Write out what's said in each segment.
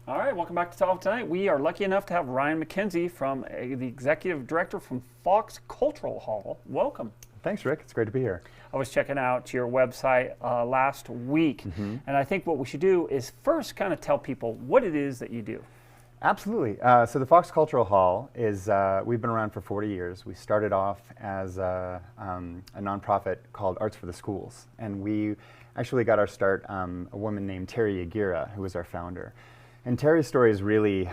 All right, welcome back to Talk Tonight. We are lucky enough to have Ryan McKenzie the executive director from Fox Cultural Hall. Welcome. Thanks, Rick. It's great to be here. I was checking out your website last week, and I think what we should do is first kind of tell people what it is that you do. Absolutely. So the Fox Cultural Hall is, we've been around for 40 years. We started off as a nonprofit called Arts for the Schools, and we actually got our start, a woman named Terry Aguirre, who was our founder. And Terry's story is really,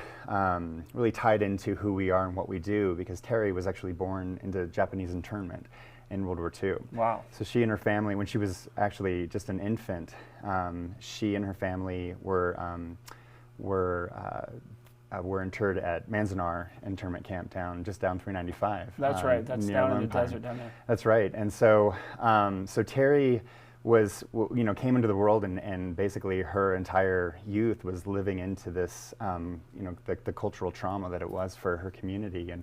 really tied into who we are and what we do, because Terry was actually born into Japanese internment in World War II. Wow. So she and her family, when she was actually just an infant, she and her family were interred at Manzanar internment camp just down 395. That's right. That's down in the desert down there. That's right. And so, so Terry came into the world, and basically her entire youth was living into this, the cultural trauma that it was for her community.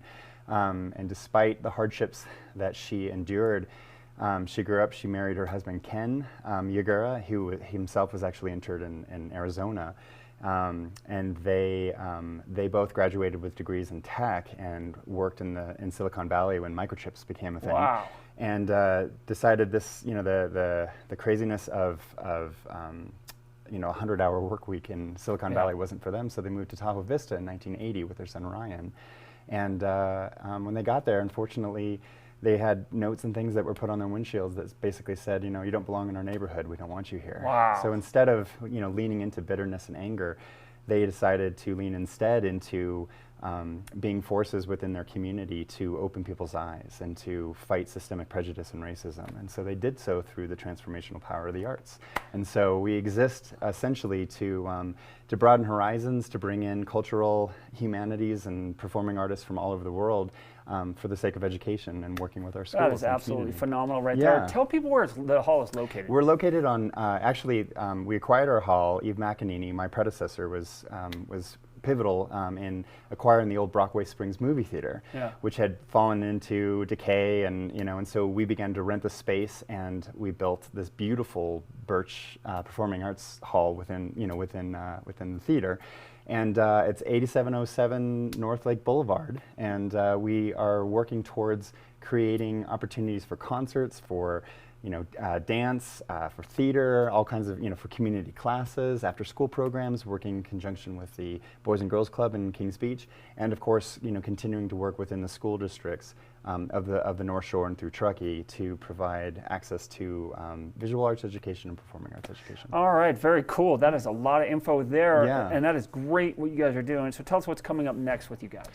And despite the hardships that she endured, she grew up. She married her husband Ken Yagura, who himself was actually interred in Arizona. And they both graduated with degrees in tech and worked in Silicon Valley when microchips became a thing. Wow. And decided this, the craziness of a 100-hour work week in Silicon Valley wasn't for them, so they moved to Tahoe Vista in 1980 with their son Ryan. And when they got there, unfortunately, they had notes and things that were put on their windshields that basically said, you don't belong in our neighborhood, we don't want you here. Wow. So instead of leaning into bitterness and anger, they decided to lean instead into being forces within their community to open people's eyes and to fight systemic prejudice and racism. And so they did so through the transformational power of the arts. And so we exist essentially to broaden horizons, to bring in cultural humanities and performing artists from all over the world for the sake of education and working with our schools. That is absolutely phenomenal right there. Tell people where the hall is located. We're located on, we acquired our hall. Eve McEnany, my predecessor, was pivotal in acquiring the old Brockway Springs movie theater, which had fallen into decay, and so we began to rent the space, and we built this beautiful Birch Performing Arts Hall within the theater. And it's 8707 North Lake Boulevard, and we are working towards creating opportunities for concerts, for dance, for theater, all kinds of, for community classes, after-school programs, working in conjunction with the Boys and Girls Club in Kings Beach, and of course, continuing to work within the school districts of the North Shore and through Truckee to provide access to visual arts education and performing arts education. All right, very cool. That is a lot of info there, yeah. And that is great what you guys are doing. So tell us what's coming up next with you guys.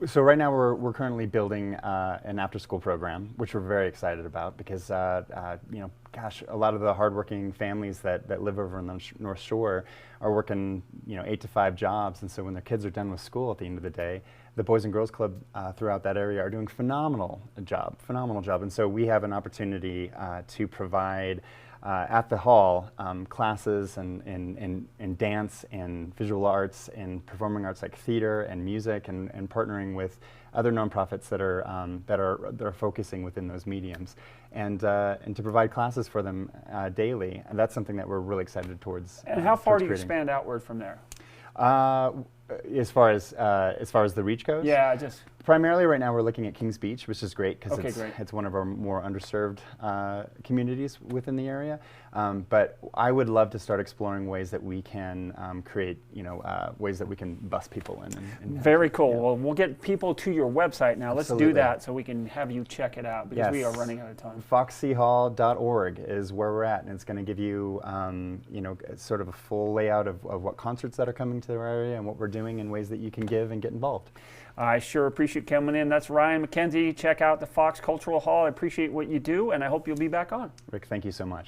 So right now we're currently building an after-school program, which we're very excited about because gosh, a lot of the hardworking families that live over in the North Shore are working 8 to 5 jobs, and so when their kids are done with school at the end of the day, the Boys and Girls Club throughout that area are doing phenomenal job, and so we have an opportunity to provide at the hall classes in dance and visual arts and performing arts like theater and music, and partnering with other nonprofits that are focusing within those mediums, and to provide classes for them daily. And that's something that we're really excited towards. And how far do you expand outward from there? As far as the reach goes? Yeah, just primarily right now we're looking at Kings Beach, which is great because it's one of our more underserved communities within the area. But I would love to start exploring ways that we can create, ways that we can bus people in. Very cool. Yeah. Well, we'll get people to your website now. Let's do that so we can have you check it out because we are running out of time. foxchall.org is where we're at, and it's going to give you, sort of a full layout of what concerts that are coming to our area and what we're doing and ways that you can give and get involved. I sure appreciate coming in. That's Ryan McKenzie. Check out the Fox Cultural Hall. I appreciate what you do, and I hope you'll be back on. Rick, thank you so much.